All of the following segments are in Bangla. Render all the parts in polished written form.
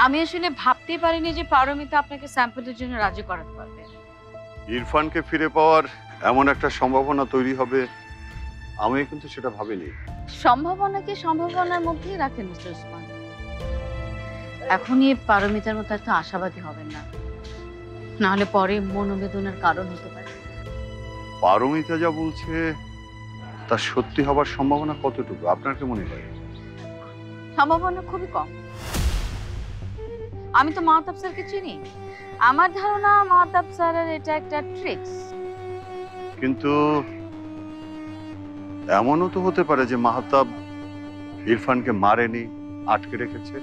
আমি আসলে ভাবতেই পারিনি যে পারমিতা আপনাকে স্যাম্পলের জন্য রাজি করাতে পারবে। ইরফানকে ফিরে পাওয়ার এমন একটা সম্ভাবনা তৈরি হবে আমি কিন্তু সেটা ভাবিনি। সম্ভাবনাকে সম্ভাবনার মধ্যেই রাখেন মিস্টার ওসমান। এখনই পারমিতার মতো একটা আশাবাদী হবেন না, নাহলে পরে মনোবেদনার কারণ হতে পারে। পারমিতা যা বলছে তা সত্যি হবার সম্ভাবনা কতটুকু আপনার কি মনে হয়? সম্ভাবনা খুবই কম। আমি তো মাহতাব স্যারকে চিনি, আমার ধারণা মাহতাব স্যারের এটা একটা ট্রিক্স। কিন্তু এমনও তো হতে পারে যে মাহতাব ইরফানকে মারেনি, আটকে রেখেছে।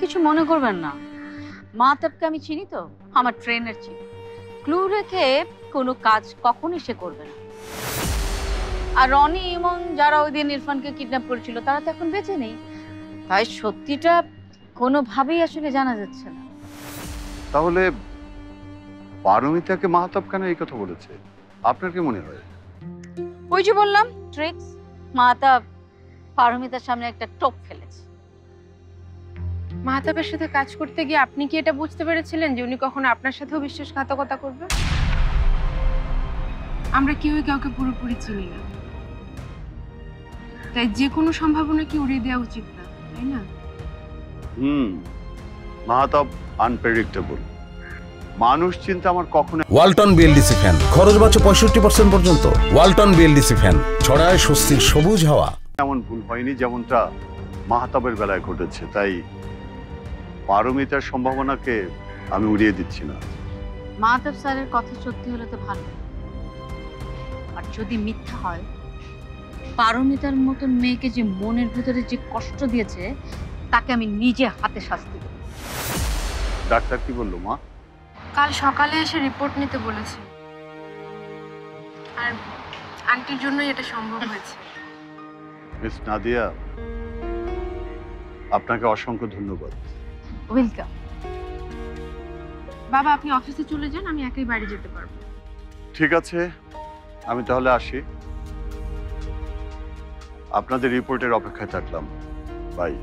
কিছু মনে করবেন না, মাহতাবকে আমি চিনি তো, আমার ট্রেনের চিনি। ক্লু রেখে কোনো কাজ কখনই সে করবে না। আর রনি ইমন যারা ওই দিন ইরফানকে কিডন্যাপ করেছিল তারা তো এখন বেঁচে নেই, তাই সত্যিটা কোনোভাবেই আসলে জানা যাচ্ছে না। তাহলে পারমিতাকে মাহতাব কেন এই কথা বলেছে আপনার কি মনে হয়? ওই যে বললাম ট্রিক্স। মাহতাব পারমিতার সামনে একটা টোপ ফেলেছে। মাহতাবের সাথে কাজ করতে গিয়ে আপনি কি এটা বুঝতে পেরেছিলেন যে উনি কখনো আপনার সাথেও বিশ্বাসঘাতকতা করবে? আমরা কেউই কাউকে পুরোপুরি চিনি না, তাই যে কোনো সম্ভাবনা কি উড়িয়ে দেওয়া উচিত না, তাই না? মাহতাব আনপ্রেডিক্টেবল মানুষ চিন্তা আমার কখনো। ওয়ালটন বিএলডিসি ফ্যান খরচ বাঁচে 65% পর্যন্ত। ওয়ালটন বিএলডিসি ফ্যান ছড়ায় স্বস্তির সবুজ হাওয়া। এমন ভুল হয়নি যেমনটা মাহতাবের বেলায় ঘটেছে, তাই পারমিতার সম্ভাবনাকে আমি উড়িয়ে দিচ্ছি না। মাহতাব স্যারের কথা সত্যি হলে তো ভালো, আর যদি মিথ্যা হয়, পারমিতার মতন মেয়েকে যে মনের ভিতরে যে কষ্ট দিয়েছে তাকে আমি নিজে হাতে শাস্তি দেব। ডাক্তার কি বললো মা? কাল সকালে এসে রিপোর্ট নিতে বলেছে, আর আন্টির জন্যই এটা সম্ভব হয়েছে। মিস নাদিয়া, আপনাকে অসংখ্য ধন্যবাদ। ওয়েলকাম। বাবা আপনি অফিসে চলে যান, আমি একাই বাড়ি যেতে পারবো। ঠিক আছে, আমি তাহলে আসি। আপনাদের রিপোর্টের অপেক্ষায় থাকলাম। বাই।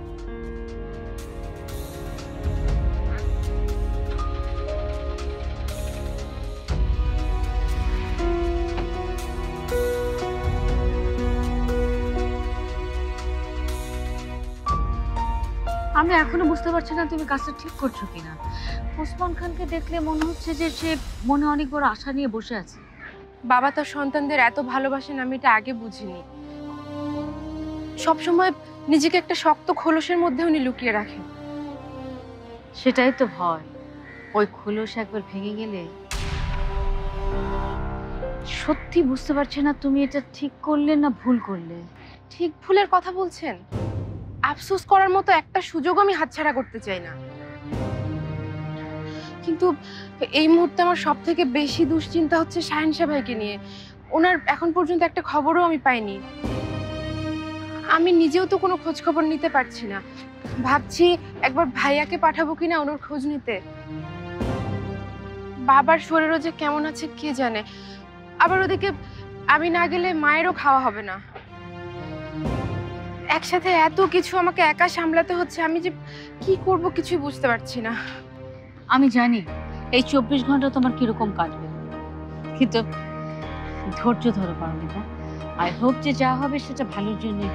আমি এখনো বুঝতে পারছি না তুমি কাজটা ঠিক করছো কিনা। ওসমান খানকে দেখলে মনে হচ্ছে যে সে মনে অনেক বড় আশা নিয়ে বসে আছে। বাবা তার সন্তানদের এত ভালোবাসেন আমি এটা আগে বুঝিনি। সবসময় নিজেকে একটা শক্ত খোলসের মধ্যে উনি লুকিয়ে রাখেন। সেটাই তো ভয়, ওই খোলস একবার ভেঙে গেলে। সত্যি বুঝতে পারছি না তুমি এটা ঠিক করলে না ভুল করলে। ঠিক ভুলের কথা বলছেন? আফসোস করার মতো একটা সুযোগ আমি হাতছাড়া করতে চাই না, কিন্তু এই মুহূর্তে আমার সব থেকে বেশি দুশ্চিন্তা হচ্ছে শাহেনশা ভাইকে নিয়ে। ওনার এখন পর্যন্ত একটা খবরও আমি পাইনি। আমি নিজেও তো কোনো খোঁজ খবর নিতে পারছি না। ভাবছি একবার ভাইয়াকে পাঠাবো কিনা ওনার খোঁজ নিতে। বাবার শরীরও যে কেমন আছে কে জানে। আবার ওদিকে আমি না গেলে মায়েরও খাওয়া হবে না। একসাথে এত কিছু আমাকে একা সামলাতে হচ্ছে, আমি যে কি করব কিছুই বুঝতে পারছি না। আমি জানি এই 24 ঘন্টা তোমার কিরকম কাটবে, কিন্তু ধৈর্য ধরো পারমিতা। আই হোপ যে যা হবে সেটা ভালোর জন্যই।